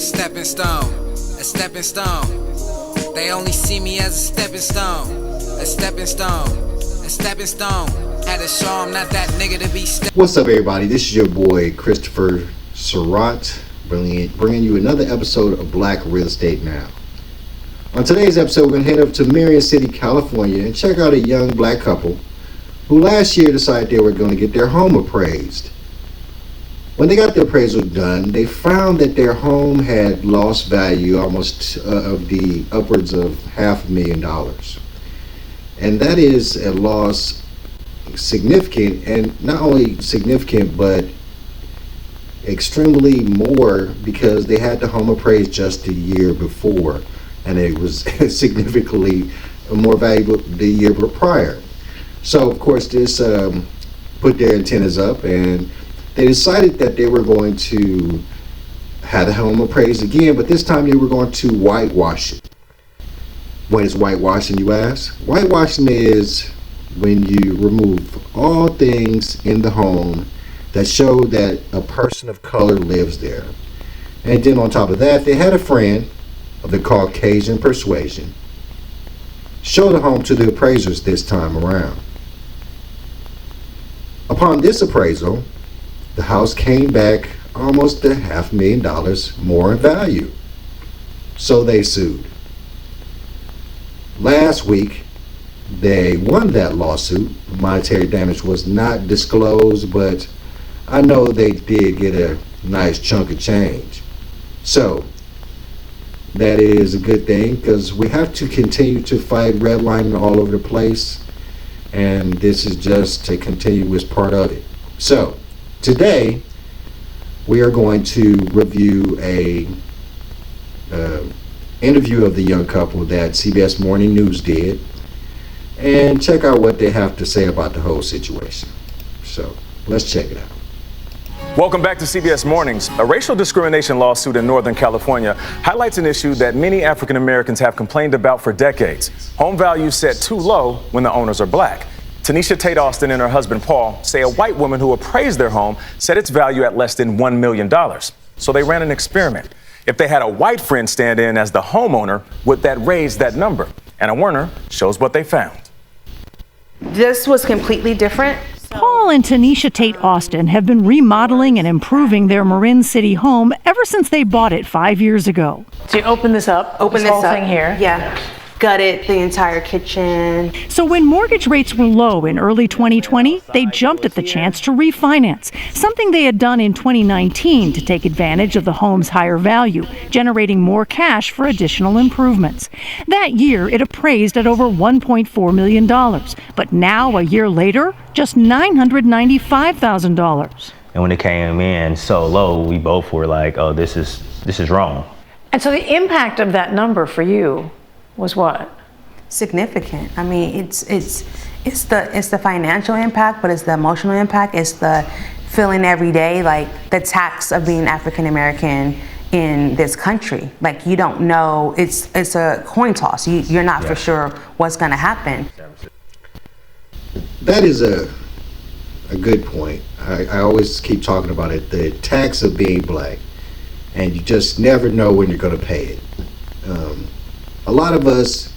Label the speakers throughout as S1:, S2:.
S1: stepping stone, a stepping stone. They only see me as a stepping stone, a stepping stone, a stepping stone. Had to show 'em not that nigga to be
S2: What's up, everybody? This is your boy Christopher Surratt, bringing you another episode of Black Real Estate Now. On today's episode, we're going to head up to Marion City, California, and check out a young black couple who last year decided they were going to get their home appraised. When they got the appraisal done, they found that their home had lost value almost of the upwards of $500,000. And that is a loss significant, and not only significant, but extremely more because they had the home appraised just the year before, and it was significantly more valuable the year prior. So of course this put their antennas up, and they decided that they were going to have the home appraised again, but this time they were going to whitewash it. What is whitewashing, you ask? Whitewashing is when you remove all things in the home that show that a person of color lives there. And then on top of that, they had a friend of the Caucasian persuasion show the home to the appraisers this time around. Upon this appraisal, the house came back almost $500,000 more in value. So they sued. Last week, they won that lawsuit. Monetary damage was not disclosed, but I know they did get a nice chunk of change. So that is a good thing, because we have to continue to fight redlining all over the place, and this is just a continuous part of it. So today we are going to review a interview of the young couple that CBS Morning News did, and check out what they have to say about the whole situation. So let's check it out.
S3: Welcome back to CBS Mornings. A racial discrimination lawsuit in Northern California highlights an issue that many African Americans have complained about for decades. Home values set too low when the owners are black. Tanisha Tate Austin and her husband Paul say a white woman who appraised their home set its value at less than $1 million. So they ran an experiment. If they had a white friend stand in as the homeowner, would that raise that number? Anna Werner shows what they found.
S4: This was completely different.
S5: Paul and Tanisha Tate Austin have been remodeling and improving their Marin City home ever since they bought it 5 years ago.
S6: So you open this up,
S4: Open this
S6: whole
S4: up.
S6: thing here.
S4: Yeah. Gutted the entire kitchen.
S5: So when mortgage rates were low in early 2020, they jumped at the chance to refinance, something they had done in 2019 to take advantage of the home's higher value, generating more cash for additional improvements. That year, it appraised at over $1.4 million, but now, a year later, just $995,000.
S7: And when it came in so low, we both were like, oh, this is wrong.
S6: And so the impact of that number for you was what?
S4: Significant. I mean, it's the financial impact, but it's the emotional impact. It's the feeling every day, like the tax of being African American in this country. Like, you don't know. It's a coin toss. You're not for sure what's going to happen.
S2: That is a good point. I always keep talking about it, the tax of being black, and you just never know when you're going to pay it. A lot of us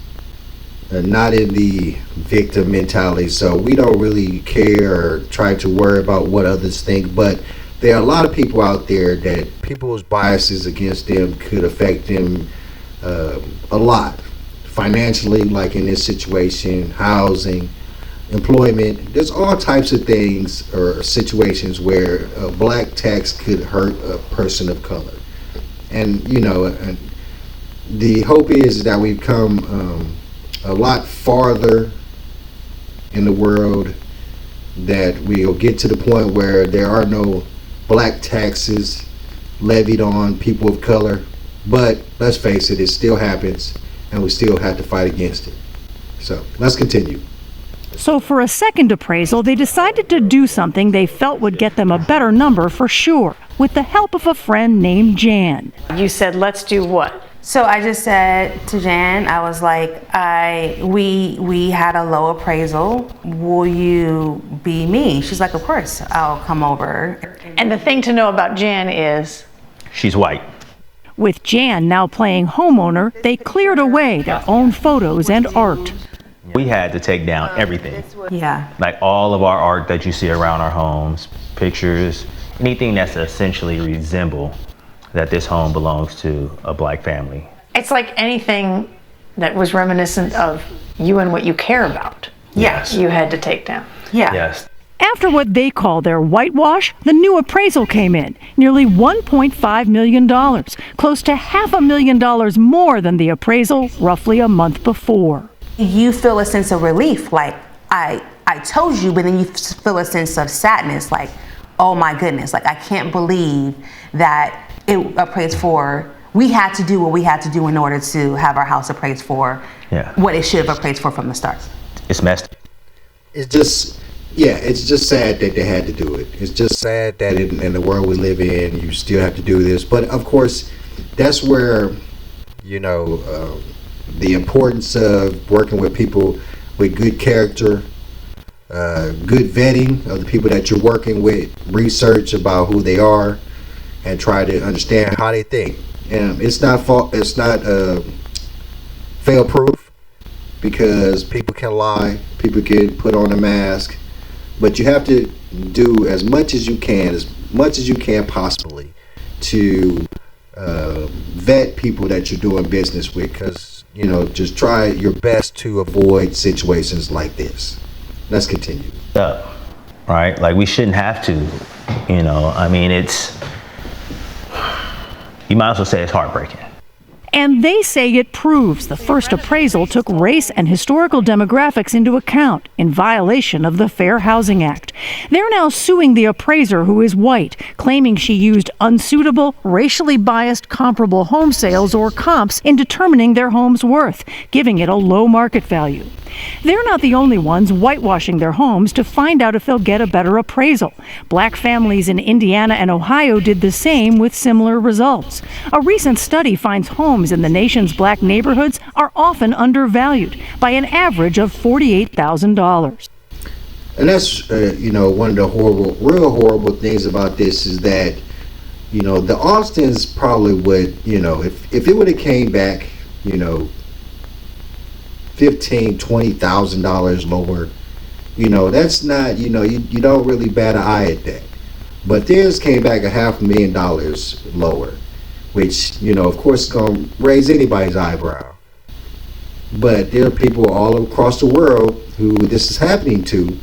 S2: are not in the victim mentality, so we don't really care or try to worry about what others think, but there are a lot of people out there that people's biases against them could affect them a lot. Financially, like in this situation, housing, employment, there's all types of things or situations where a black tax could hurt a person of color. And the hope is that we've come a lot farther in the world, that we'll get to the point where there are no black taxes levied on people of color. But let's face it, it still happens, and we still have to fight against it. So let's continue.
S5: So for a second appraisal, they decided to do something they felt would get them a better number for sure, with the help of a friend named Jan.
S6: You said, let's do what?
S4: So I just said to Jan, I was like, we had a low appraisal. Will you be me? She's like, of course, I'll come over.
S6: And the thing to know about Jan is?
S7: She's white.
S5: With Jan now playing homeowner, they cleared away their own photos and art.
S7: We had to take down everything.
S4: Yeah.
S7: Like all of our art that you see around our homes, pictures, anything that's essentially resemble that this home belongs to a black family.
S6: It's like anything that was reminiscent of you and what you care about.
S7: Yes.
S6: You had to take down.
S4: Yeah.
S7: Yes.
S5: After what they call their whitewash, the new appraisal came in, nearly $1.5 million, close to $500,000 more than the appraisal roughly a month before.
S4: You feel a sense of relief, like I told you, but then you feel a sense of sadness, like, oh my goodness, like I can't believe that it appraised for. We had to do what we had to do in order to have our house appraised for what it should have appraised for from the start.
S7: It's messed.
S2: It's just sad that they had to do it. It's just sad that in the world we live in, you still have to do this. But of course, that's where, the importance of working with people with good character, good vetting of the people that you're working with, research about who they are, and try to understand how they think. And it's not fail-proof, because people can lie, people can put on a mask, but you have to do as much as you can possibly to vet people that you're doing business with, because just try your best to avoid situations like this. Let's continue.
S7: Right? Like we shouldn't have to, I mean, you might as well say it's heartbreaking.
S5: And they say it proves the first appraisal took race and historical demographics into account in violation of the Fair Housing Act. They're now suing the appraiser, who is white, claiming she used unsuitable, racially biased comparable home sales or comps in determining their home's worth, giving it a low market value. They're not the only ones whitewashing their homes to find out if they'll get a better appraisal. Black families in Indiana and Ohio did the same with similar results. A recent study finds homes in the nation's black neighborhoods are often undervalued by an average of $48,000.
S2: And that's, one of the real horrible things about this is that, the Austins probably would, if it would have came back, $15,000-$20,000 lower, that's not, you don't really bat an eye at that. But theirs came back $500,000 lower, which, of course is going to raise anybody's eyebrow. But there are people all across the world who this is happening to,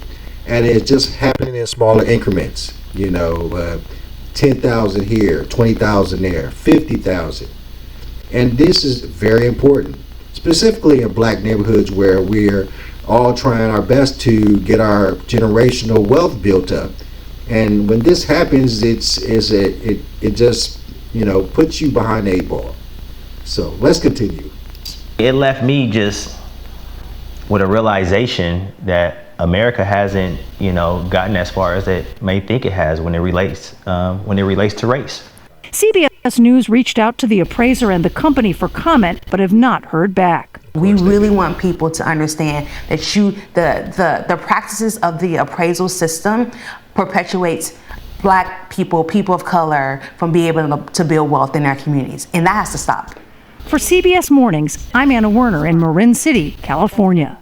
S2: and it's just happening in smaller increments, 10,000 here, 20,000 there, 50,000. And this is very important, specifically in black neighborhoods where we're all trying our best to get our generational wealth built up. And when this happens, it just puts you behind the 8 ball. So let's continue.
S7: It left me just with a realization that America hasn't gotten as far as it may think it has when it relates to race.
S5: CBS News reached out to the appraiser and the company for comment, but have not heard back.
S4: We really want people to understand that the practices of the appraisal system perpetuates black people, people of color, from being able to build wealth in their communities, and that has to stop.
S5: For CBS Mornings, I'm Anna Werner in Marin City, California.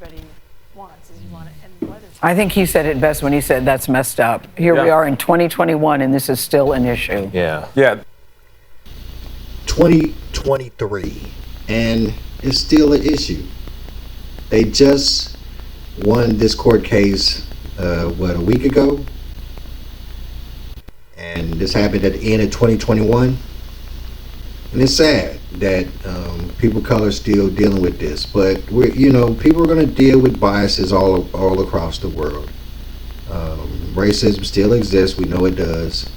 S8: I think he said it best when he said that's messed up. Here we are in 2021 and this is still an issue.
S3: Yeah.
S2: 2023, and it's still an issue. They just won this court case, a week ago? And this happened at the end of 2021. And it's sad that people of color are still dealing with this, but people are going to deal with biases all across the world. Racism still exists. We know it does.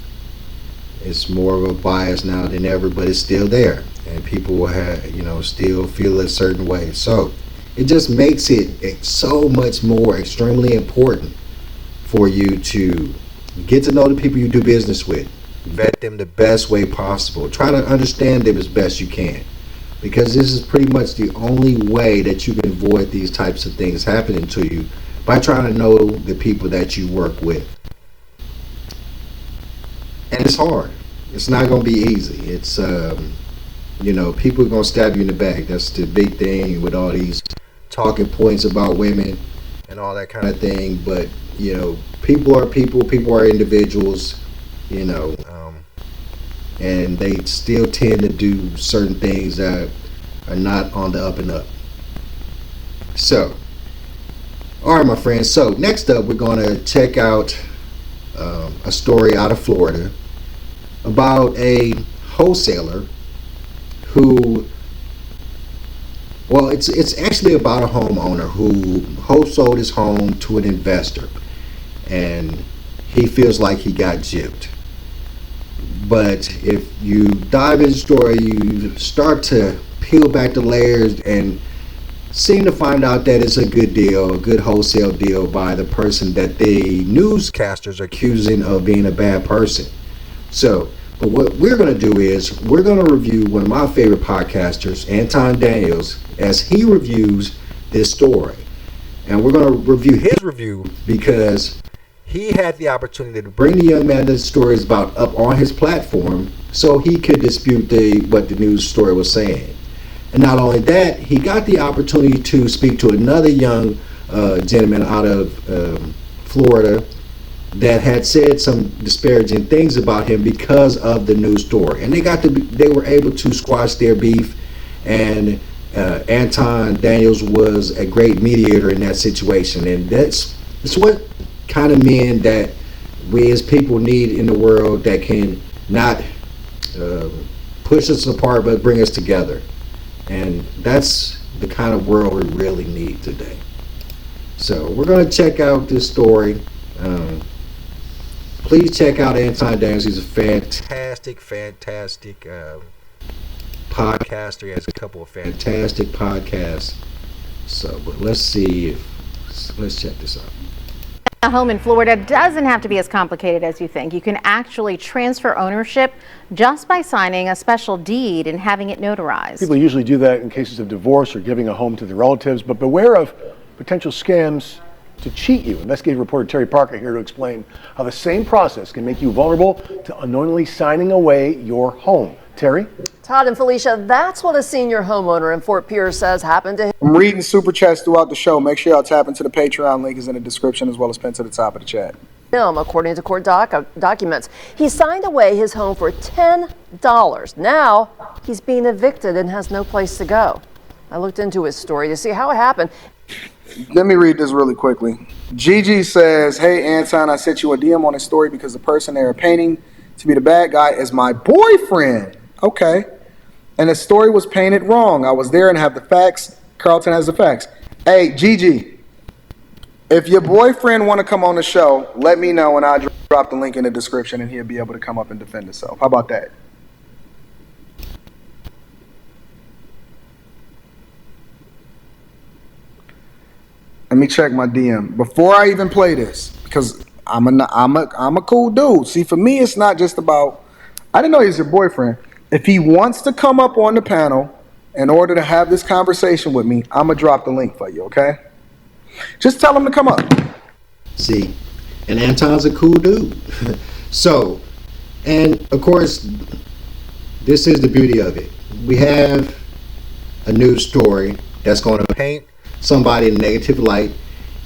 S2: It's more of a bias now than ever, but it's still there, and people will have, still feel a certain way. So it just makes it so much more extremely important for you to get to know the people you do business with. Vet them the best way possible. Try to understand them as best you can, because this is pretty much the only way that you can avoid these types of things happening to you, by trying to know the people that you work with. And it's hard. It's not going to be easy. It's You know, people are gonna stab you in the back. That's the big thing with all these talking points about women and all that kind of thing. But you know, people are people. People are individuals. You know, and they still tend to do certain things that are not on the up and up. So, all right, my friends. So next up, we're gonna check out a story out of Florida about a wholesaler who, well, it's actually about a homeowner who wholesaled his home to an investor, and he feels like he got gypped. But if you dive into the story, you start to peel back the layers and seem to find out that it's a good deal, a good wholesale deal by the person that the newscasters are accusing of being a bad person. So, but what we're going to do is we're going to review one of my favorite podcasters, Anton Daniels, as he reviews this story. And we're going to review his review because he had the opportunity to bring the young man that the story is about up on his platform so he could dispute what the news story was saying. And not only that, he got the opportunity to speak to another young gentleman out of Florida that had said some disparaging things about him because of the news story, and they were able to squash their beef. And Anton Daniels was a great mediator in that situation, and that's what kind of men that we as people need in the world, that can not push us apart but bring us together. And that's the kind of world we really need today. So we're going to check out this story. Please check out Anton Daniels. He's a fantastic podcaster. He has a couple of fantastic podcasts. So, but let's check this out.
S9: A home in Florida doesn't have to be as complicated as you think. You can actually transfer ownership just by signing a special deed and having it notarized.
S10: People usually do that in cases of divorce or giving a home to their relatives, but beware of potential scams to cheat you. Investigative reporter Terry Parker here to explain how the same process can make you vulnerable to unknowingly signing away your home. Terry?
S11: Todd and Felicia, that's what a senior homeowner in Fort Pierce says happened to him.
S12: I'm reading super chats throughout the show. Make sure y'all tap into the Patreon link is in the description as well as pinned to the top of the chat.
S11: According to court documents, he signed away his home for $10. Now he's being evicted and has no place to go. I looked into his story to see how it happened.
S12: Let me read this really quickly. Gigi says, hey, Anton, I sent you a DM on this story because the person they're painting to be the bad guy is my boyfriend. Okay. And the story was painted wrong. I was there and have the facts. Carlton has the facts. Hey, Gigi, if your boyfriend want to come on the show, let me know and I'll drop the link in the description and he'll be able to come up and defend himself. How about that? Let me check my DM before I even play this, because I'm a cool dude. See, for me, it's not just about, I didn't know he's your boyfriend. If he wants to come up on the panel in order to have this conversation with me, I'm going to drop the link for you, okay? Just tell him to come up.
S2: See, and Anton's a cool dude. So, and of course, this is the beauty of it. We have a news story that's going to paint somebody in a negative light,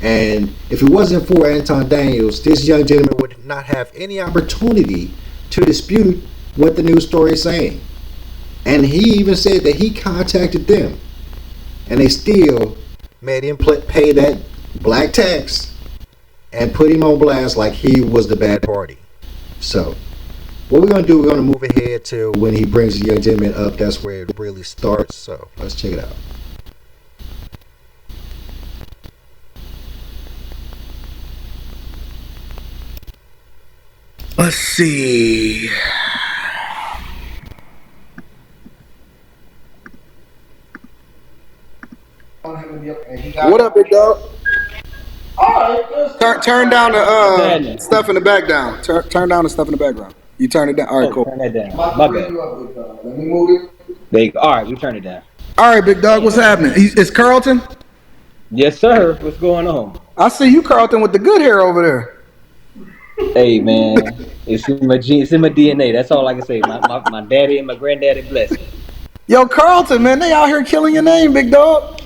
S2: and if it wasn't for Anton Daniels, this young gentleman would not have any opportunity to dispute what the news story is saying. And he even said that he contacted them and they still made him pay that black tax and put him on blast like he was the bad party. So what we're going to do, we're going to move ahead to when he brings the young gentleman up. That's where it really starts. So let's check it out.
S12: Let's see. What up, big dog? Turn down the stuff in the background. Turn down the stuff in the background. You turn it down. All right, cool.
S13: Turn that down. My bad.
S12: Let me move it.
S13: All right, we turn it down.
S12: All right, big dog. What's happening? Is Carlton?
S13: Yes, sir. What's going on?
S12: I see you, Carlton, with the good hair over there.
S13: Hey, man, it's in my DNA. That's all I can say. My daddy and my granddaddy blessed me.
S12: Yo, Carlton, man, they out here killing your name, big dog.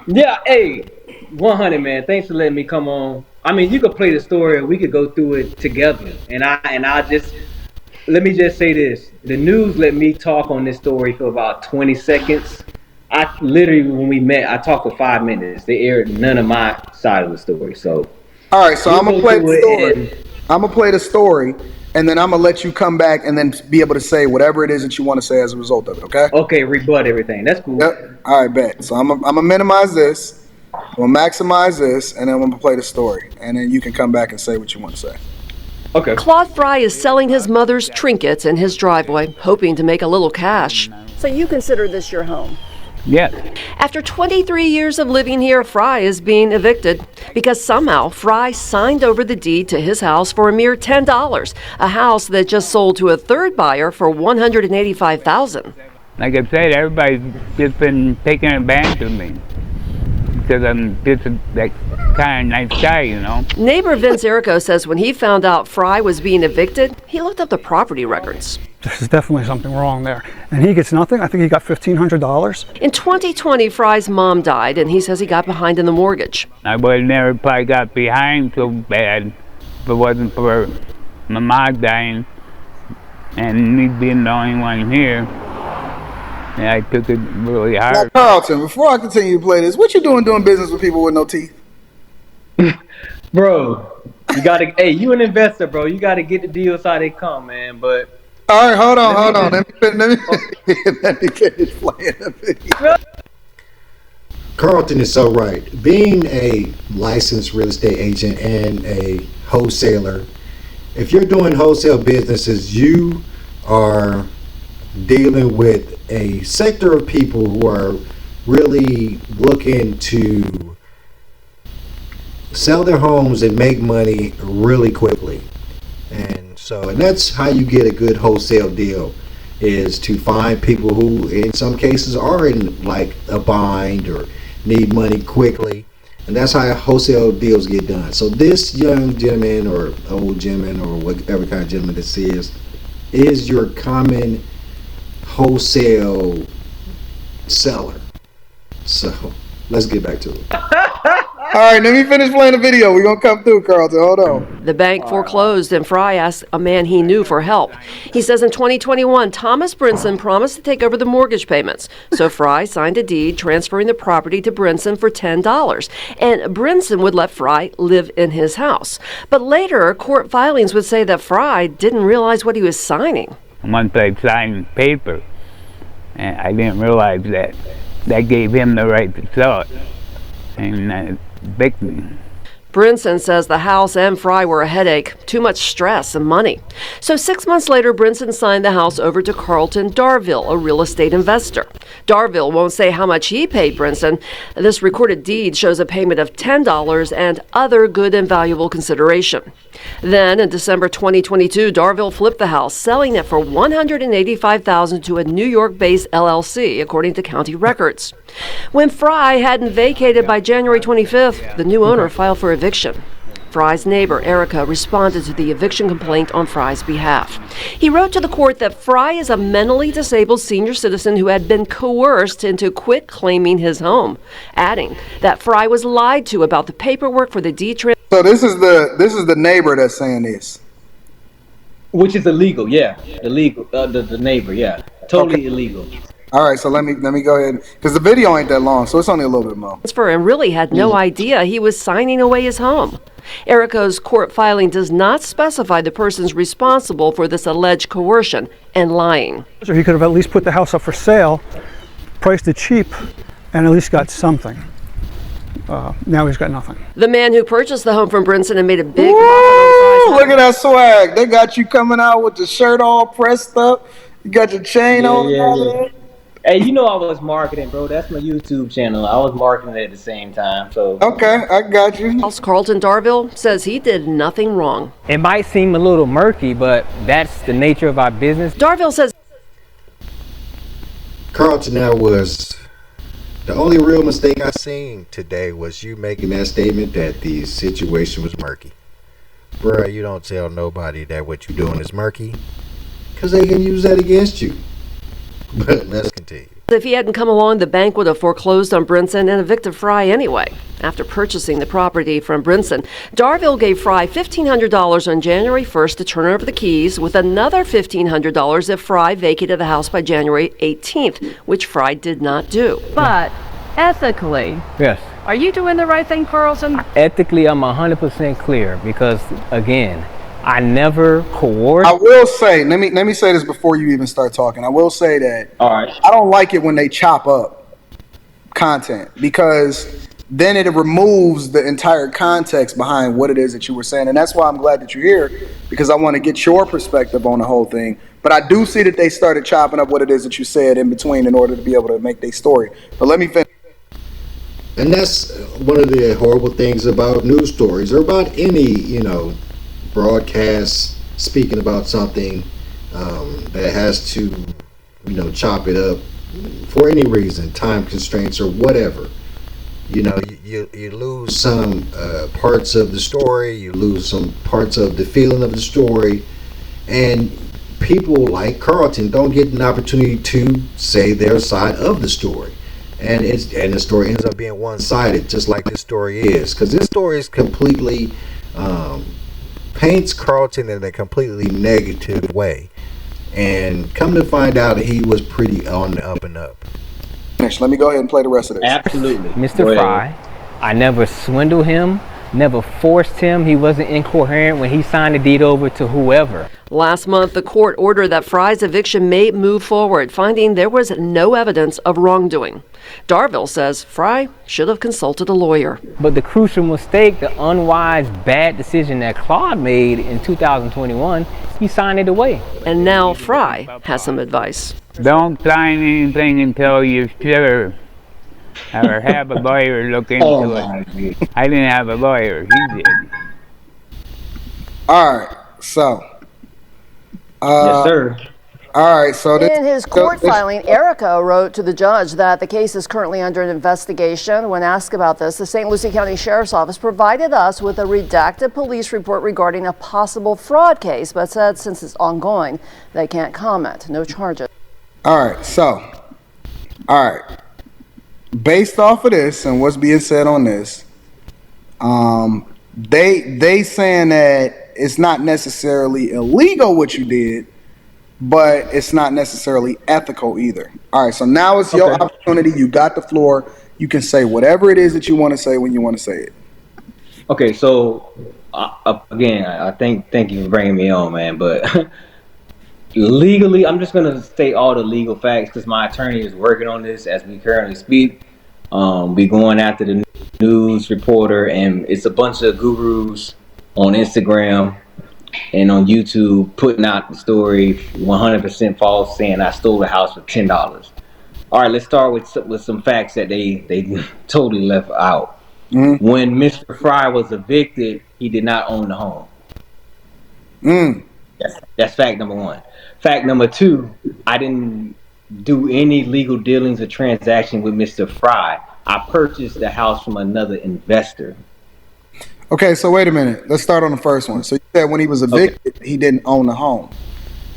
S13: Yeah, hey, 100, man. Thanks for letting me come on. I mean, you could play the story, and we could go through it together. And I just let me just say this: the news let me talk on this story for about 20 seconds. I literally, when we met, I talked for 5 minutes. They aired none of my side of the story. So,
S12: all right, so I'm gonna play the story.
S13: And
S12: I'm gonna play the story, and then I'm gonna let you come back and then be able to say whatever it is that you want to say as a result of it. Okay?
S13: Okay, rebut everything. That's cool.
S12: Yep. All right, bet. So I'm gonna minimize this, I'm gonna maximize this, and then I'm gonna play the story, and then you can come back and say what you want to say.
S13: Okay.
S11: Claude Fry is selling his mother's trinkets in his driveway, hoping to make a little cash. So you consider this your home?
S14: Yes.
S11: After 23 years of living here, Fry is being evicted because somehow Fry signed over the deed to his house for a mere $10, a house that just sold to a third buyer for $185,000.
S14: Like I said, everybody's just been taking advantage of me because I'm just that kind of nice guy, you know.
S11: Neighbor Vince Erico says when he found out Fry was being evicted, he looked up the property records.
S15: There's definitely something wrong there. And he gets nothing. I think he got $1,500.
S11: In 2020, Fry's mom died, and he says he got behind in the mortgage.
S14: I would have never probably got behind so bad if it wasn't for my mom dying and me being the only one here. And I took it really hard.
S12: Now, Carlton, before I continue to play this, what you doing business with people with no teeth?
S13: Bro, you gotta. Hey, you an investor, bro. You gotta get the deals how they come, man. But
S12: all right, hold on. Let me finish playing the video.
S2: Carlton is so right. Being a licensed real estate agent and a wholesaler, if you're doing wholesale businesses, you are dealing with a sector of people who are really looking to sell their homes and make money really quickly. And that's how you get a good wholesale deal, is to find people who in some cases are in like a bind or need money quickly. And that's how wholesale deals get done. So this young gentleman or old gentleman or whatever kind of gentleman this is your common wholesale seller. So let's get back to it.
S12: All right, let me finish playing the video. We're going to come through, Carlton. Hold on.
S11: The bank foreclosed, and Fry asked a man he knew for help. He says in 2021, Thomas Brinson promised to take over the mortgage payments. So Fry signed a deed transferring the property to Brinson for $10. And Brinson would let Fry live in his house. But later, court filings would say that Fry didn't realize what he was signing.
S14: Once I signed paper, and I didn't realize that gave him the right to sell it. And evict me.
S11: Brinson says the house and Fry were a headache, too much stress and money. So 6 months later, Brinson signed the house over to Carlton Darville, a real estate investor. Darville won't say how much he paid Brinson. This recorded deed shows a payment of $10 and other good and valuable consideration. Then in December 2022, Darville flipped the house, selling it for $185,000 to a New York-based LLC, according to county records. When Fry hadn't vacated by January 25th, the new owner filed for eviction. Fry's neighbor, Erica, responded to the eviction complaint on Fry's behalf. He wrote to the court that Fry is a mentally disabled senior citizen who had been coerced into quit claiming his home, adding that Fry was lied to about the paperwork for the deed transfer.
S12: So this is the neighbor that's saying this.
S13: which is illegal, yeah. The neighbor, yeah. Totally illegal.
S12: All right, so let me go ahead, because the video ain't that long, so it's only a little bit more.
S11: And really had no idea he was signing away his home. Erico's court filing does not specify the persons responsible for this alleged coercion and lying.
S15: So he could have at least put the house up for sale, priced it cheap, and at least got something. Now he's got nothing.
S11: The man who purchased the home from Brinson and made a big
S12: Woo! Look at that swag. They got you coming out with the shirt all pressed up. You got your chain on.
S13: Yeah. Hey, you know I was marketing, bro. That's my YouTube channel. I was marketing at the same time. So
S12: okay, I got you.
S11: Carlton Darville says he did nothing wrong.
S16: It might seem a little murky, but that's the nature of our business.
S11: Darville says
S2: Carlton, that was the only real mistake I seen today was you making that statement that the situation was murky. Bruh, you don't tell nobody that what you're doing is murky, because they can use that against you. But let's continue.
S11: If he hadn't come along, the bank would have foreclosed on Brinson and evicted Fry anyway. After purchasing the property from Brinson, Darville gave Fry $1,500 on January 1st to turn over the keys, with another $1,500 if Fry vacated the house by January 18th, which Fry did not do.
S6: But ethically,
S16: Yes.
S6: are you doing the right thing, Carlton?
S16: Ethically, I'm 100% clear because, again, I never coerced.
S12: I will say, let me say this before you even start talking. I will say that I don't like it when they chop up content, because then it removes the entire context behind what it is that you were saying. And that's why I'm glad that you're here, because I want to get your perspective on the whole thing. But I do see that they started chopping up what it is that you said in between in order to be able to make their story. But let me finish.
S2: And that's one of the horrible things about news stories, or about any, broadcast speaking about something that has to, chop it up for any reason, time constraints or whatever. You lose some parts of the story, you lose some parts of the feeling of the story, and people like Carlton don't get an opportunity to say their side of the story. And the story ends up being one-sided, just like this story is, because this story is completely paints Carlton in a completely negative way, and come to find out he was pretty on the up and up.
S12: Let me go ahead and play the rest of this.
S16: Absolutely. Mr. Fry, I never swindled him, never forced him. He wasn't incoherent when he signed the deed over to whoever.
S11: Last month, the court ordered that Fry's eviction may move forward, finding there was no evidence of wrongdoing. Darville says Fry should have consulted a lawyer.
S16: But the crucial mistake, the unwise, bad decision that Claude made in 2021, he signed it away.
S11: And now Fry has some advice.
S14: Don't sign anything until you're sure, or have a lawyer look into it. I didn't have a lawyer, he did.
S12: All right, so.
S13: Yes, sir.
S12: All right, so
S11: In his court filing, Erica wrote to the judge that the case is currently under an investigation. When asked about this, the St. Lucie County Sheriff's Office provided us with a redacted police report regarding a possible fraud case, but said since it's ongoing, they can't comment. No charges.
S12: All right. Based off of this and what's being said on this, they saying that it's not necessarily illegal what you did, but it's not necessarily ethical either. All right, so now it's your opportunity. You got the floor. You can say whatever it is that you want to say when you want to say it.
S13: Okay, so again, I thank you for bringing me on, man. But legally, I'm just gonna state all the legal facts because my attorney is working on this as we currently speak. We going after the news reporter, and it's a bunch of gurus on Instagram and on YouTube putting out the story 100% false, saying I stole the house for $10. All right, let's start with some facts that they totally left out.
S12: Mm-hmm.
S13: When Mr. Fry was evicted, he did not own the home. That's fact number one. Fact number two, I didn't do any legal dealings or transaction with Mr. Fry. I purchased the house from another investor.
S12: Okay, so wait a minute. Let's start on the first one. So you said when he was evicted, he didn't own the home.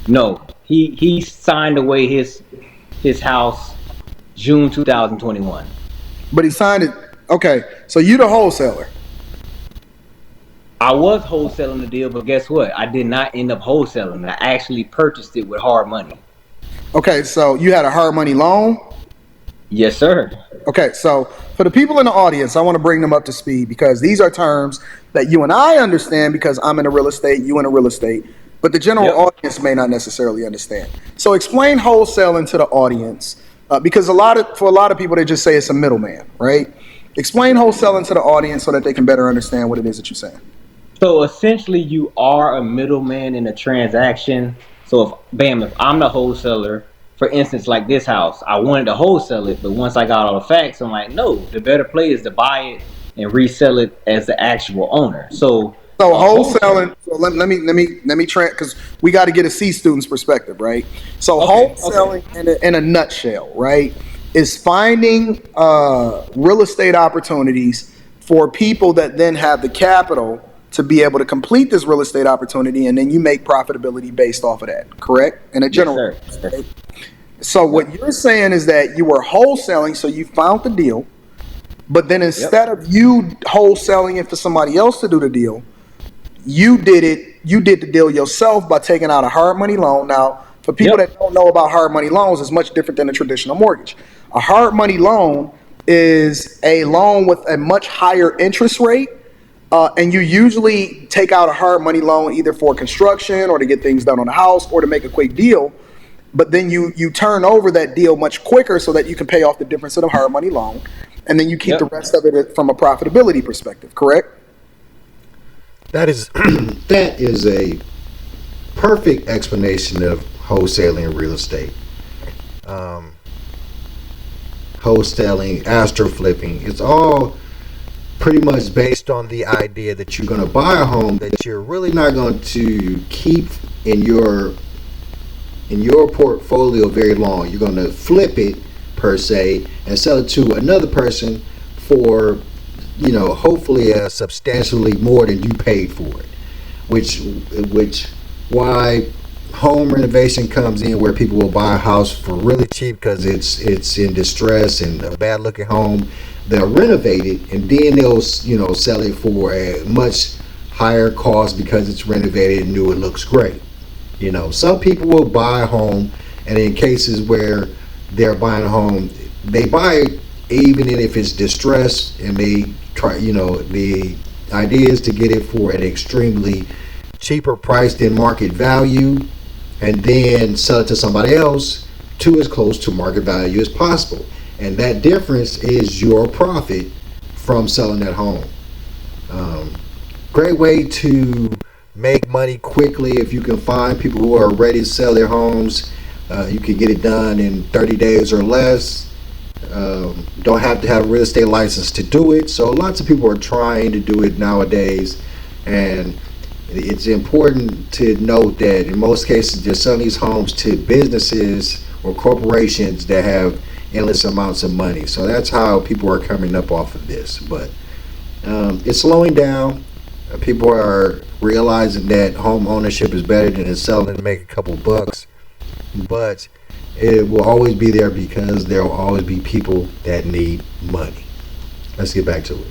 S13: No, he signed away his house June 2021.
S12: But he signed it. Okay, so you the wholesaler.
S13: I was wholesaling the deal, but guess what? I did not end up wholesaling. I actually purchased it with hard money.
S12: Okay, so you had a hard money loan?
S13: Yes, sir.
S12: Okay, so for the people in the audience, I want to bring them up to speed because these are terms that you and I understand because I'm in a real estate, you in a real estate, but the general audience may not necessarily understand. So explain wholesaling to the audience because for a lot of people, they just say it's a middleman, right? Explain wholesaling to the audience so that they can better understand what it is that you're saying.
S13: So essentially, you are a middleman in a transaction. So if I'm the wholesaler, for instance, like this house, I wanted to wholesale it, but once I got all the facts, I'm like, no, the better play is to buy it and resell it as the actual owner. So
S12: wholesaling. So let me try because we got to get a C student's perspective, right? So wholesaling in a nutshell, right, is finding real estate opportunities for people that then have the capital to be able to complete this real estate opportunity, and then you make profitability based off of that, correct? In a general.
S13: Yes, sir.
S12: So what you're saying is that you were wholesaling, so you found the deal, but then instead of you wholesaling it for somebody else to do the deal, you did the deal yourself by taking out a hard money loan. Now, for people that don't know about hard money loans, it's much different than a traditional mortgage. A hard money loan is a loan with a much higher interest rate, and you usually take out a hard money loan either for construction or to get things done on the house or to make a quick deal. But then you turn over that deal much quicker so that you can pay off the difference of the hard money loan, and then you keep the rest of it from a profitability perspective. Correct?
S2: That is a perfect explanation of wholesaling real estate. Wholesaling, astro flipping, it's all pretty much based on the idea that you're going to buy a home that you're really not going to keep in your portfolio very long. You're going to flip it per se and sell it to another person for, hopefully substantially more than you paid for it, which why home renovation comes in, where people will buy a house for really cheap because it's in distress and a bad looking home. They'll renovate it and then they'll sell it for a much higher cost because it's renovated and new. It looks great. Some people will buy a home, and in cases where they're buying a home, they buy it even if it's distressed, and they try, the idea is to get it for an extremely cheaper price than market value, and then sell it to somebody else to as close to market value as possible. And that difference is your profit from selling that home. Great way to make money quickly if you can find people who are ready to sell their homes. You can get it done in 30 days or less. Don't have to have a real estate license to do it. So lots of people are trying to do it nowadays, and it's important to note that in most cases they're selling these homes to businesses or corporations that have endless amounts of money. So that's how people are coming up off of this. But it's slowing down. People are realizing that home ownership is better than selling to make a couple bucks. But it will always be there because there will always be people that need money. Let's get back to it.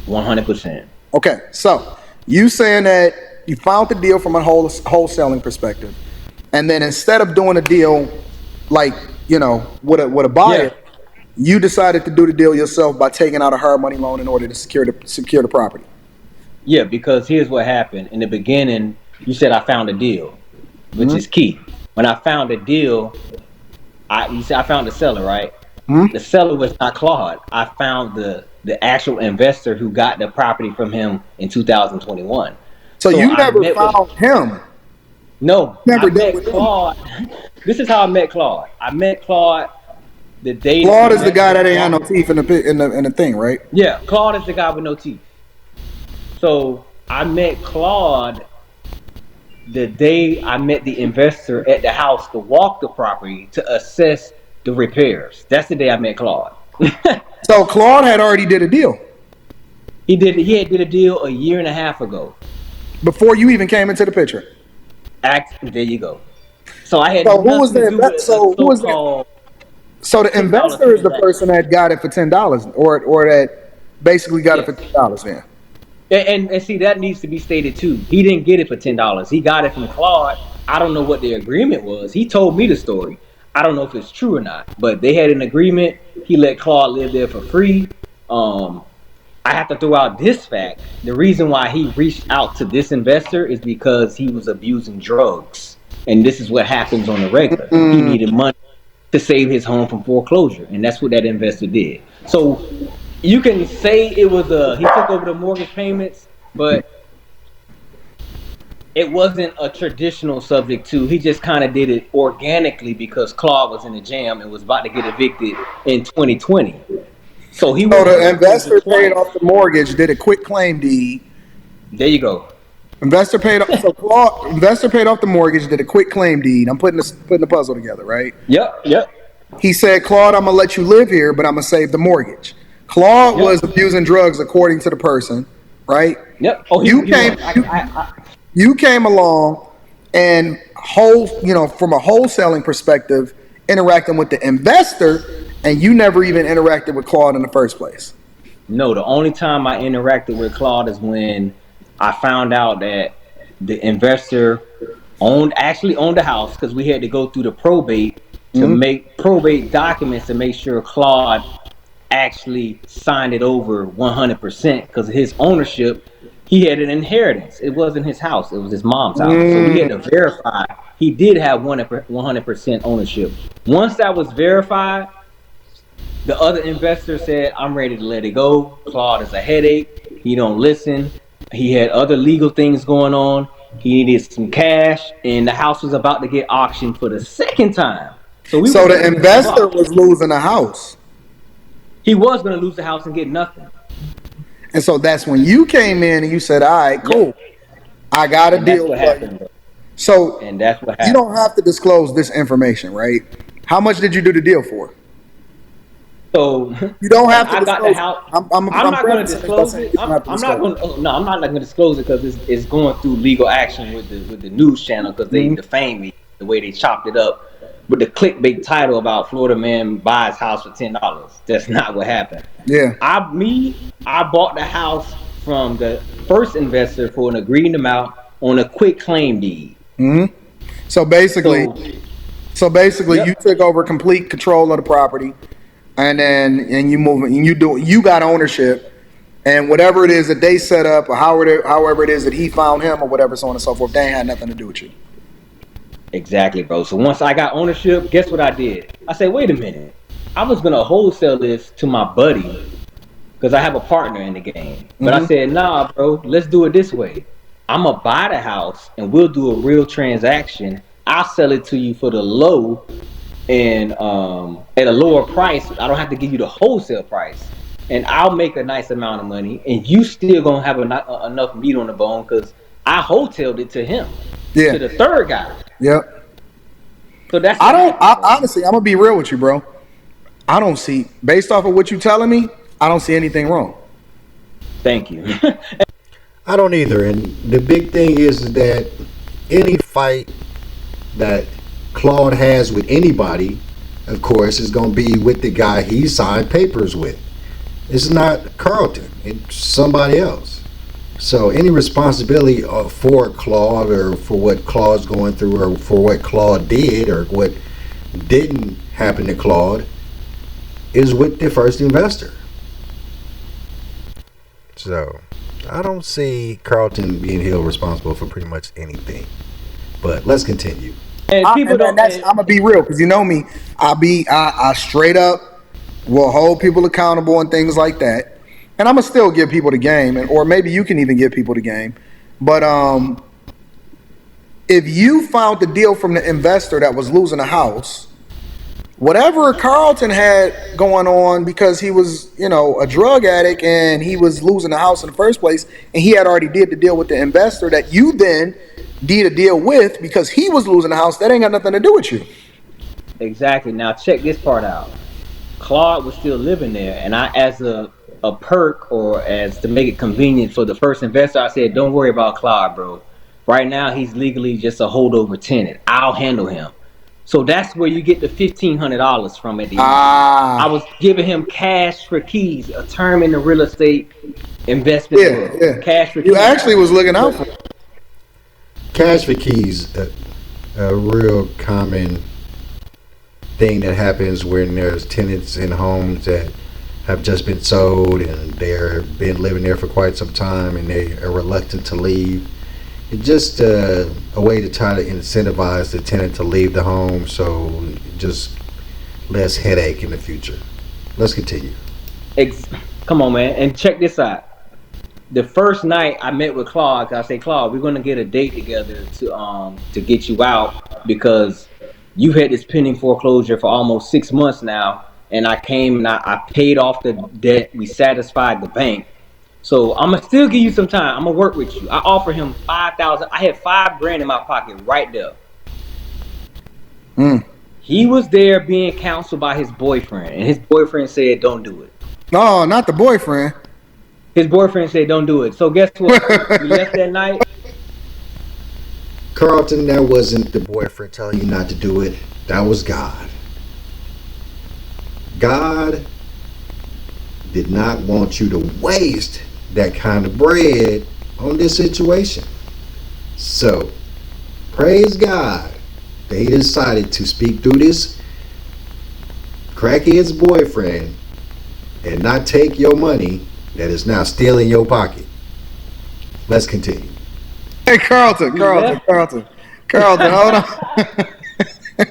S17: 100%.
S12: Okay, so you saying that you found the deal from a wholesaling perspective, and then instead of doing a deal like with a buyer, you decided to do the deal yourself by taking out a hard money loan in order to secure the property.
S17: Yeah, because here's what happened. In the beginning, you said I found a deal, which is key. When I found a deal, you said I found the seller, right? The seller was not Claude. I found the actual investor who got the property from him in 2021.
S12: So you never found him?
S17: No,
S12: never
S17: I met Claude. This is how I met Claude. I met Claude the day.
S12: Claude is the guy that ain't had no teeth in the thing, right?
S17: Yeah, Claude is the guy with no teeth. So I met Claude the day I met the investor at the house to walk the property to assess the repairs. That's the day I met Claude.
S12: So Claude had already did a deal.
S17: He did a deal a year and a half ago.
S12: Before you even came into the picture.
S17: There you go. So I had.
S12: So who was the investor? So the investor is the person that got it for $10, or that basically got it for $10, man.
S17: And see, that needs to be stated too. He didn't get it for $10. He got it from Claude. I don't know what the agreement was. He told me the story. I don't know if it's true or not, but they had an agreement. He let Claude live there for free. I have to throw out this fact. The reason why he reached out to this investor is because he was abusing drugs. And this is what happens on the regular. He needed money to save his home from foreclosure. And that's what that investor did. So you can say it was he took over the mortgage payments, but it wasn't a traditional subject to. He just kind of did it organically because Claude was in a jam and was about to get evicted in 2020. So
S12: the investor paid off the mortgage, did a quick claim deed.
S17: There you go.
S12: Investor paid off the mortgage, did a quick claim deed. I'm putting the puzzle together, right?
S17: Yep.
S12: He said, Claude, I'm gonna let you live here, but I'm gonna save the mortgage. Claude was abusing drugs according to the person, right?
S17: Yep. Oh,
S12: you came along and from a wholesaling perspective, interacting with the investor, and you never even interacted with Claude in the first place?
S17: No, the only time I interacted with Claude is when I found out that the investor actually owned the house, because we had to go through the probate to make probate documents to make sure Claude actually signed it over 100%, because of his ownership. He had an inheritance. It wasn't his house. It was his mom's house. So we had to verify he did have 100% ownership. Once that was verified, the other investor said, I'm ready to let it go. Claude is a headache. He don't listen. He had other legal things going on. He needed some cash, and the house was about to get auctioned for the second time. So
S12: the investor was losing the house.
S17: He was going to lose the house and get nothing.
S12: And so that's when you came in and you said, all right, cool. I got a deal. So
S17: and that's what happened.
S12: You don't have to disclose this information, right? How much did you do the deal for?
S17: So
S12: you don't have to
S17: I got the house. I'm not going to disclose it. I'm not going to disclose it because it's going through legal action with the news channel, because they defamed me the way they chopped it up with the clickbait title about Florida man buys house for $10. That's not what happened.
S12: Yeah.
S17: I bought the house from the first investor for an agreed amount on a quick claim deed.
S12: So basically, you took over complete control of the property, and you got ownership, and whatever it is that they set up, or however it is that he found him, or whatever, so on and so forth, they ain't had nothing to do with you.
S17: Exactly, bro. So once I got ownership, guess what I did? I said, wait a minute. I was going to wholesale this to my buddy because I have a partner in the game. But I said, nah, bro, let's do it this way. I'm going to buy the house and we'll do a real transaction. I'll sell it to you for the low and at a lower price. I don't have to give you the wholesale price. And I'll make a nice amount of money. And you still going to have enough meat on the bone because I wholesaleed it to him.
S12: Yeah.
S17: To the third guy.
S12: Yep.
S17: So that's
S12: honestly, I'm gonna be real with you, bro. I don't see, based off of what you're telling me, I don't see anything wrong.
S17: Thank you.
S2: I don't either. And the big thing is that any fight that Claude has with anybody, of course, is going to be with the guy he signed papers with. It's not Carlton. It's somebody else. So any responsibility for Claude, or for what Claude's going through, or for what Claude did or what didn't happen to Claude, is with the first investor. So I don't see Carlton being held responsible for pretty much anything. But let's continue.
S17: And
S12: I'm gonna be real, because you know me. I straight up will hold people accountable and things like that. And I'm gonna still give people the game, or maybe you can even give people the game. But if you found the deal from the investor that was losing a house, whatever Carlton had going on, because he was, a drug addict and he was losing the house in the first place, and he had already did the deal with the investor that you then did a deal with because he was losing the house, that ain't got nothing to do with you.
S17: Exactly. Now check this part out. Claude was still living there, and I, as a perk, or as to make it convenient for the first investor, I said, don't worry about Claude, bro. Right now, he's legally just a holdover tenant. I'll handle him. So that's where you get the $1,500 from at the end. I was giving him cash for keys, a term in the real estate investment world.
S12: Yeah.
S17: Cash for keys.
S12: You actually was looking out for it.
S2: Cash for keys, a real common thing that happens when there's tenants in homes that have just been sold and they've been living there for quite some time and they are reluctant to leave. It's just a way to try to incentivize the tenant to leave the home, so just less headache in the future. Let's continue.
S17: Come on, man, and check this out. The first night I met with Claude, I said, Claude, we're gonna get a date together to get you out, because you've had this pending foreclosure for almost 6 months now. And I came and I paid off the debt. We satisfied the bank. So I'm going to still give you some time. I'm going to work with you. I offer him $5,000. I had $5,000 in my pocket right there. He was there being counseled by his boyfriend. And his boyfriend said, don't do it.
S12: No, not the boyfriend.
S17: His boyfriend said, don't do it. So guess what? We left that night.
S2: Carlton, that wasn't the boyfriend telling you not to do it. That was God. God did not want you to waste that kind of bread on this situation. So, praise God that he decided to speak through this crackhead's boyfriend and not take your money that is now still in your pocket. Let's continue.
S12: Hey, Carlton, hold on.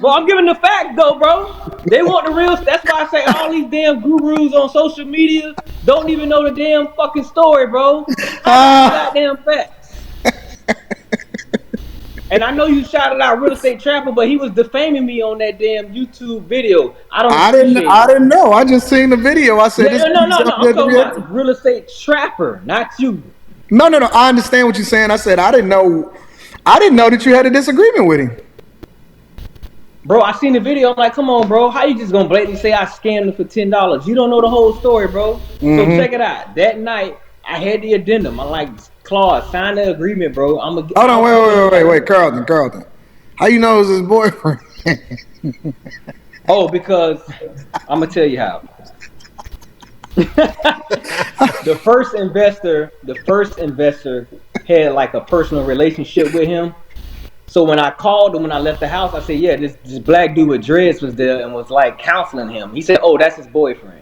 S17: Well, I'm giving the facts though, bro. They want the real. That's why I say all these damn gurus on social media don't even know the damn fucking story, bro. Goddamn facts. And I know you shouted out Real Estate Trapper, but he was defaming me on that damn YouTube video. I
S12: didn't know. I just seen the video. I said,
S17: no. I'm talking about Real Estate Trapper, not you.
S12: No. I understand what you're saying. I said I didn't know that you had a disagreement with him.
S17: Bro, I seen the video. I'm like, come on, bro. How you just gonna blatantly say I scammed him for $10? You don't know the whole story, bro. So check it out. That night, I had the addendum. I'm like, Claude, sign the agreement, bro. I'm gonna.
S12: Hold on, wait, Carlton. How you know it was his boyfriend?
S17: Oh, because I'm gonna tell you how. The first investor had like a personal relationship with him. So when I called him when I left the house, I said, yeah, this black dude with dreads was there and was like counseling him. He said, oh, that's his boyfriend.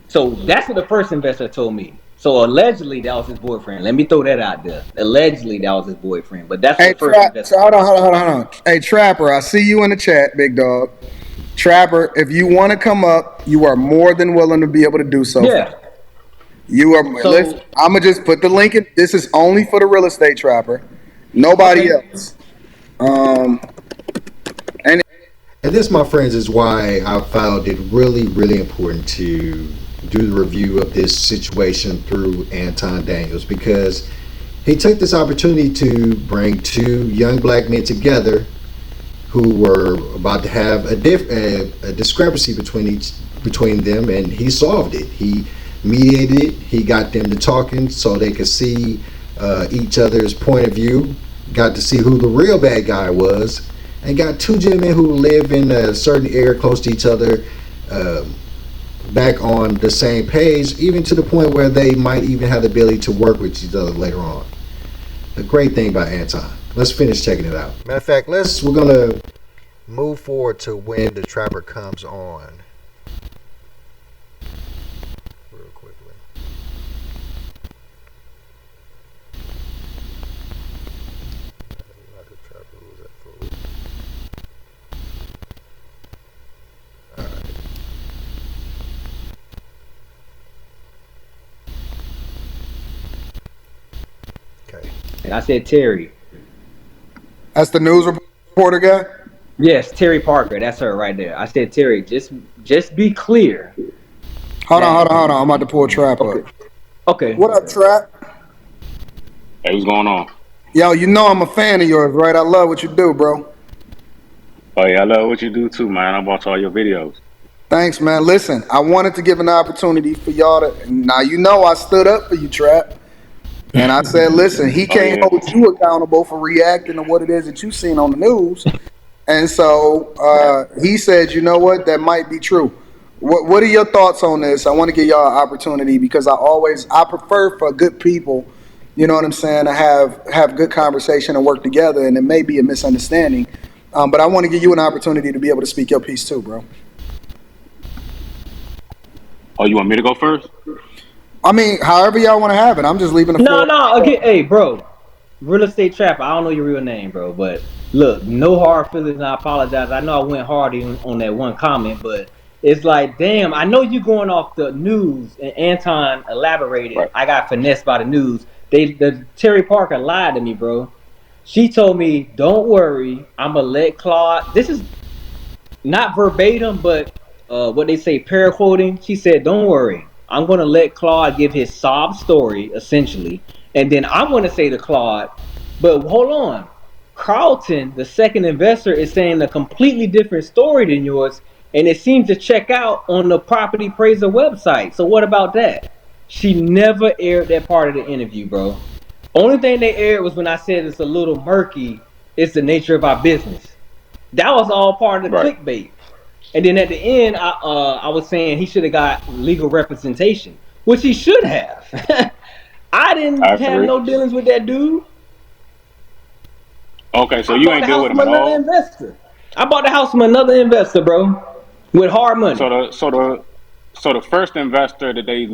S17: So that's what the first investor told me. So allegedly that was his boyfriend. Let me throw that out there. Allegedly that was his boyfriend. But that's the first investor.
S12: Hold on. Hey, Trapper, I see you in the chat, big dog. Trapper, if you want to come up, you are more than willing to be able to do so.
S17: Yeah.
S12: You are. Listen, I'm gonna just put the link in. This is only for the Real Estate Trapper. Nobody else.
S2: And this, my friends, is why I found it really, really important to do the review of this situation through Anton Daniels, because he took this opportunity to bring two young black men together who were about to have a discrepancy between them, and he solved it. He mediated it. He got them to talking so they could see each other's point of view, got to see who the real bad guy was, and got two gentlemen who live in a certain area close to each other back on the same page, even to the point where they might even have the ability to work with each other later on. The great thing about Anton. Let's finish checking it out. Matter of fact, we're gonna move forward to when the Trapper comes on. Real quickly.
S17: And I said Terry.
S12: That's the news reporter guy?
S17: Yes, Terry Parker. That's her right there. I said Terry, just be clear.
S12: Hold on. I'm about to pull Trap up.
S17: Okay.
S12: What up, Trap?
S18: Hey, what's going on?
S12: Yo, you know I'm a fan of yours, right? I love what you do, bro.
S18: Oh yeah, I love what you do too, man. I watch all your videos.
S12: Thanks, man. Listen, I wanted to give an opportunity for y'all to. Now you know I stood up for you, Trap. And I said, listen, he can't hold you accountable for reacting to what it is that you've seen on the news. And so he said, you know what, that might be true. What are your thoughts on this? I want to give y'all an opportunity because I prefer for good people, you know what I'm saying, to have good conversation and work together. And it may be a misunderstanding. But I want to give you an opportunity to be able to speak your piece too, bro.
S18: Oh, you want me to go first?
S12: I mean, however y'all want to have it. I'm just leaving the floor.
S17: No. Again, hey, bro. Real Estate Trapper. I don't know your real name, bro. But look, no hard feelings. And I apologize. I know I went hard on that one comment, but it's like, damn. I know you going off the news, and Anton elaborated. Right. I got finessed by the news. The Terry Parker lied to me, bro. She told me, "Don't worry, I'm gonna let Claude." This is not verbatim, but what they say, paraquoting. She said, "Don't worry. I'm going to let Claude give his sob story, essentially. And then I'm going to say to Claude, but hold on. Carlton, the second investor, is saying a completely different story than yours. And it seems to check out on the property appraiser website. So what about that?" She never aired that part of the interview, bro.
S13: Only thing they aired was when I said it's a little murky. It's the nature of our business. That was all part of the clickbait. And then at the end, I was saying he should have got legal representation, which he should have. I didn't have no dealings with that dude.
S18: Okay, so you ain't deal with him at all.
S13: Investor. I bought the house from another investor, bro, with hard money.
S18: So the first investor that they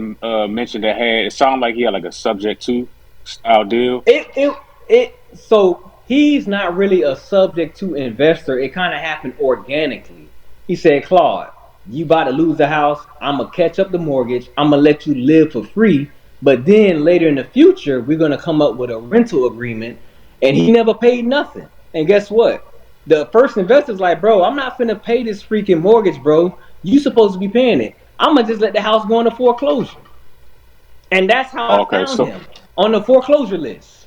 S18: mentioned that had, it sounded like he had like a subject to style deal.
S13: So he's not really a subject to investor. It kind of happened organically. He said, Claude, you about to lose the house. I'm gonna catch up the mortgage. I'm gonna let you live for free. But then later in the future, we're gonna come up with a rental agreement. And he never paid nothing. And guess what? The first investor's like, bro, I'm not finna pay this freaking mortgage, bro. You supposed to be paying it. I'm gonna just let the house go into foreclosure. And that's how I found him on the foreclosure list.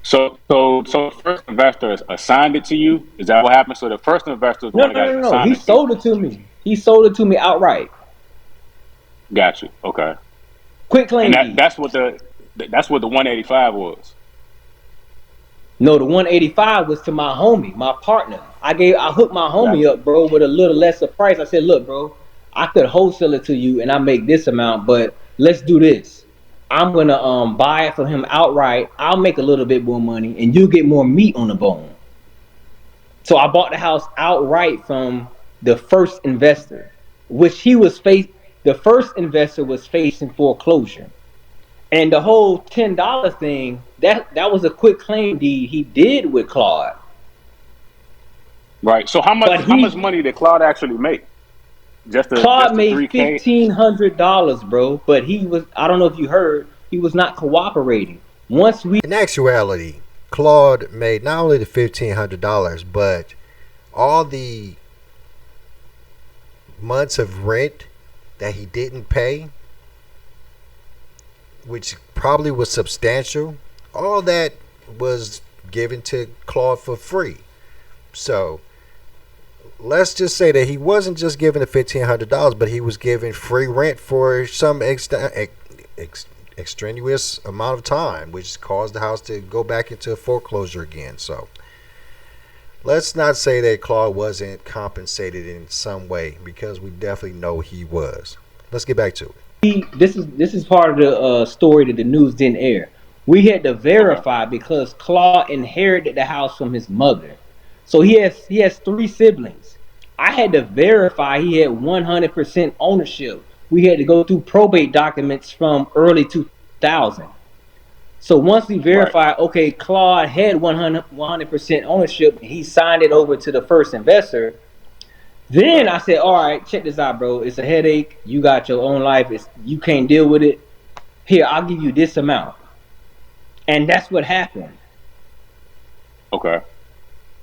S18: So the first investor assigned it to you? Is that what happened? So the first investor was the one that got assigned.
S13: He sold it to me. He sold it to me outright.
S18: Got you. Okay.
S13: Quick claim deed.
S18: That's what the 185 was.
S13: No, the 185 was to my homie, my partner. I hooked my homie up, bro, with a little lesser price. I said, look, bro, I could wholesale it to you and I make this amount, but let's do this. I'm gonna buy it from him outright. I'll make a little bit more money and you get more meat on the bone. So I bought the house outright from the first investor, which the first investor was facing foreclosure. And the whole $10 thing, that was a quick claim deed he did with Claude.
S18: Right. So how much money did Claude actually make?
S13: Claude made $1,500, bro. But I don't know if you heard, he was not cooperating.
S2: In actuality, Claude made not only the $1,500, but all the months of rent that he didn't pay, which probably was substantial, all that was given to Claude for free. So let's just say that he wasn't just given the $1,500, but he was given free rent for some extraneous amount of time, which caused the house to go back into foreclosure again. So let's not say that Claude wasn't compensated in some way, because we definitely know he was. Let's get back to it.
S13: This is part of the story that the news didn't air. We had to verify because Claude inherited the house from his mother. So he has 3 siblings. I had to verify he had 100% ownership. We had to go through probate documents from early 2000. So once we verified, okay, Claude had 100% ownership, and he signed it over to the first investor. Then I said, all right, check this out, bro. It's a headache. You got your own life. You can't deal with it. Here, I'll give you this amount. And that's what happened.
S18: Okay.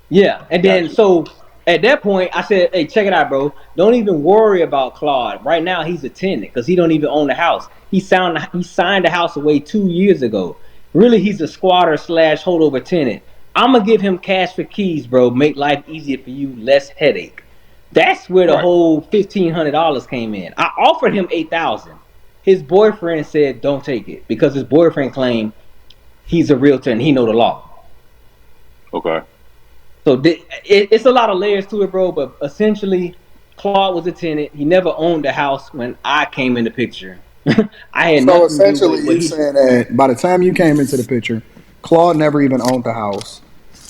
S13: Yeah. And then, so at that point, I said, hey, check it out, bro. Don't even worry about Claude. Right now, he's a tenant because he don't even own the house. He signed the house away 2 years ago. Really, he's a squatter / holdover tenant. I'm going to give him cash for keys, bro. Make life easier for you. Less headache. That's where the whole $1,500 came in. I offered him $8,000. His boyfriend said, don't take it, because his boyfriend claimed he's a realtor and he know the law.
S18: Okay.
S13: So it's a lot of layers to it, bro. But essentially, Claude was a tenant. He never owned the house when I came in the picture. I had
S12: so essentially, you're saying that by the time you came into the picture, Claude never even owned the house.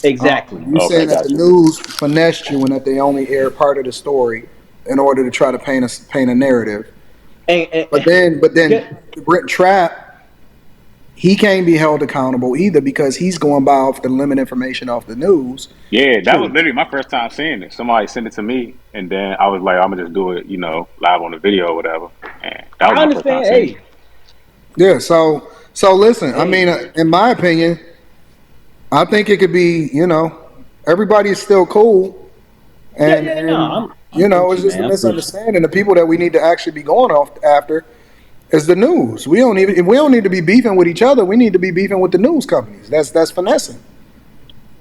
S13: Exactly.
S12: You saying that the news finessed you and that they only aired part of the story in order to try to paint a narrative. But then Brent Trapp, he can't be held accountable either because he's going by off the limited information off the news.
S18: Yeah, that was literally my first time seeing it. Somebody sent it to me, and then I was like, I'm gonna just do it, live on the video or whatever. And that was my first time seeing it.
S12: Yeah. So listen. I mean, in my opinion, I think it could be, everybody is still cool. And, it's just a misunderstanding. The people that we need to actually be going off after is the news. We don't need to be beefing with each other. We need to be beefing with the news companies. That's finessing.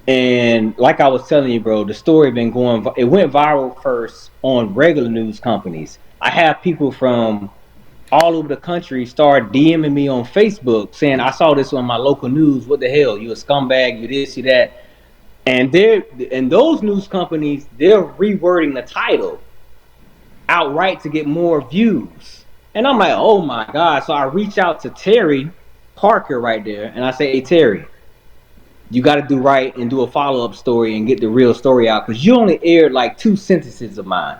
S13: And like I was telling you, bro, the story it went viral first on regular news companies. I have people from
S17: all over the country started DMing me on Facebook saying, I saw this on my local news. What the hell? You a scumbag, you this, you that. And those news companies, they're rewording the title outright to get more views. And I'm like, oh my God. So I reach out to Terry Parker right there and I say, hey Terry, you got to do right and do a follow-up story and get the real story out, because you only aired like 2 sentences of mine.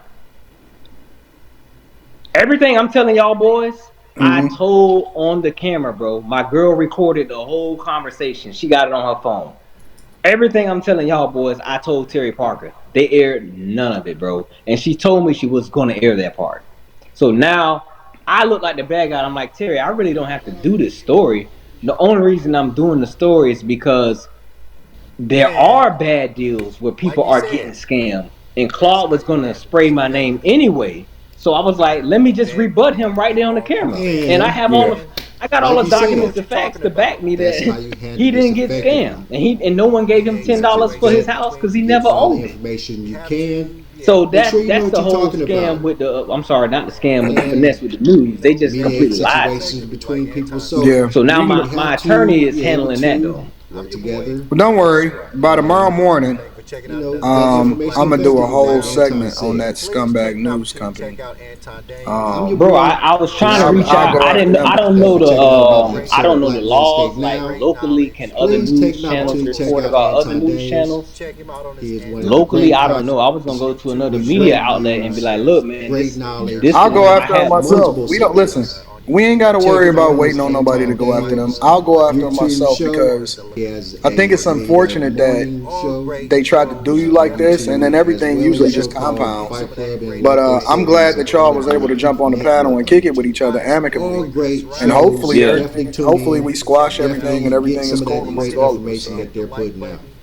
S17: Everything I'm telling y'all boys, I told on the camera, bro. My girl recorded the whole conversation. She got it on her phone. Everything I'm telling y'all boys, I told Terry Parker. They aired none of it, bro. And she told me she was going to air that part. So now I look like the bad guy. I'm like, Terry, I really don't have to do this story. The only reason I'm doing the story is because there are bad deals where people are getting scammed. And Claude was going to spray my name anyway. So I was like, let me just rebut him right there on the camera. And I have I got all the documents, the facts to back me that he didn't get scammed. And no one gave him $10 for his house because he never owned it.
S2: Information you can.
S17: So that's the whole scam with the, I'm sorry, not the scam, but the finesse with the news. They just completely lied.
S2: Between people.
S17: So now my attorney is handling that though.
S2: Work together.
S12: But don't worry, by tomorrow morning, I'm gonna do a whole segment on that scumbag news company.
S17: Bro, I was trying to reach out. I don't know the laws. Like locally, can other news channels report about other news channels? Locally, I don't know. I was gonna go to another media outlet and be like, look, man, this
S12: I'll go after them myself. We don't listen. We ain't got to worry about waiting on nobody to go after them. I'll go after them myself because I think it's unfortunate that they tried to do you like this and then everything usually just compounds. But I'm glad that y'all was able to jump on the panel and kick it with each other amicably. And hopefully we squash everything and everything is cool amongst all of us.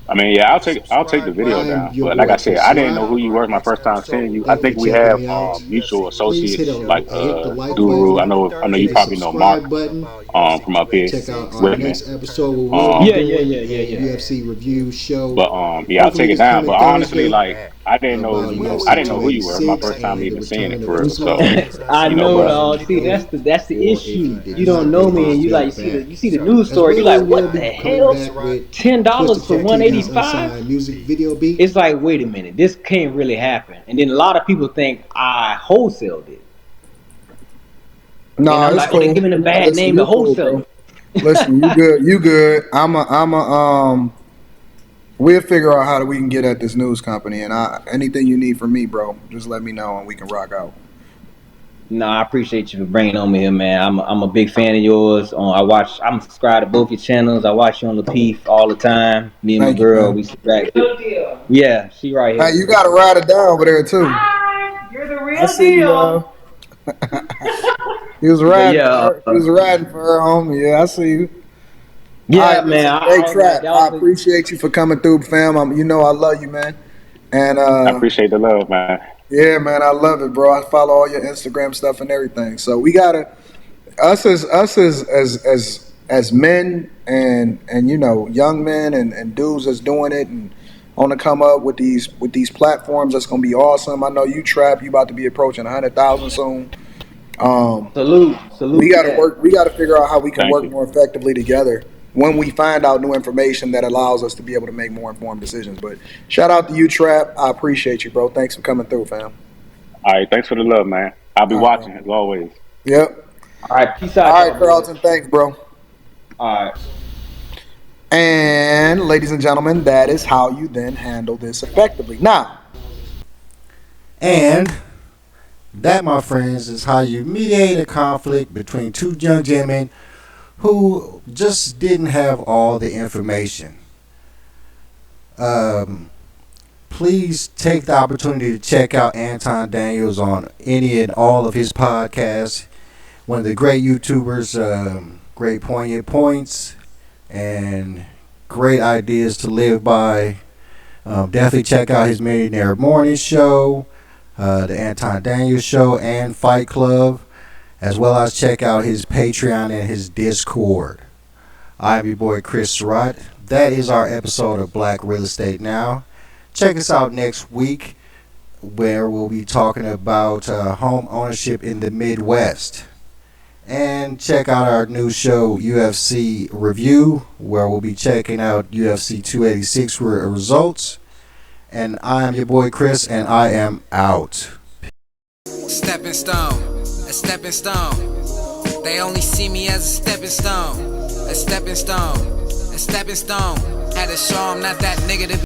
S18: I mean, yeah, I'll take the video down. But like I said, I didn't know who you were my first time seeing you. I think we have mutual associates like Guru. I know you probably know Mark from up here with me.
S2: UFC review show.
S18: But yeah, I'll take it down. But honestly, like I didn't know who you were my first time even seeing it for real. So
S17: I know, dog. See, that's the issue. You don't know me, and you see the news story. You're like, what the hell? $10 for 185? It's like, wait a minute, this can't really happen. And then a lot of people think I wholesaled it.
S12: No, it's
S17: like,
S12: cool.
S17: They're giving a bad name to wholesale.
S12: Listen, you good. We'll figure out how we can get at this news company, and anything you need from me, bro, just let me know and we can rock out.
S17: No, I appreciate you for bringing on me here, man. I'm a big fan of yours. I'm subscribed to both your channels. I watch you on Lapeef all the time. Me and my girl, we subscribe. Yeah, she right here.
S12: Hey, you gotta ride it down over there too.
S6: Hi, you're the real deal.
S12: He was riding. He was riding for her, homie. Yeah, I see you.
S17: Yeah, right, man.
S12: Hey, Trap, I appreciate you for coming through, fam. I love you, man. And I
S18: appreciate the love, man.
S12: Yeah, man, I love it, bro. I follow all your Instagram stuff and everything. So we gotta us as men and young men and dudes that's doing it and on to come up with these platforms. That's gonna be awesome. I know you, Trap. You about to be approaching 100,000 soon.
S17: Salute.
S12: We gotta work. We gotta figure out how we can work more effectively together when we find out new information that allows us to be able to make more informed decisions. But shout out to you, Trap. I appreciate you, bro. Thanks for coming through, fam.
S18: All right, thanks for the love, man. I'll be watching as always.
S12: Yep.
S17: All right, peace out.
S12: All right, Carlton. Thanks, bro.
S17: All right.
S12: And ladies and gentlemen, that is how you then handle this effectively. Now,
S2: and that, my friends, is how you mediate a conflict between two young gentlemen who just didn't have all the information. Please take the opportunity to check out Anton Daniels on any and all of his podcasts. One of the great YouTubers, great poignant points and great ideas to live by. Definitely check out his Millionaire Morning Show, the Anton Daniels Show, and Fight Club, as well as check out his Patreon and his Discord. I'm your boy Chris Surratt. That is our episode of Black Real Estate Now. Check us out next week, where we'll be talking about home ownership in the Midwest. And check out our new show, UFC Review, where we'll be checking out UFC 286 results. And I am your boy Chris, and I am out.
S1: Stepping stone, a stepping stone. They only see me as a stepping stone, a stepping stone, a stepping stone. Had to show 'em not that nigga to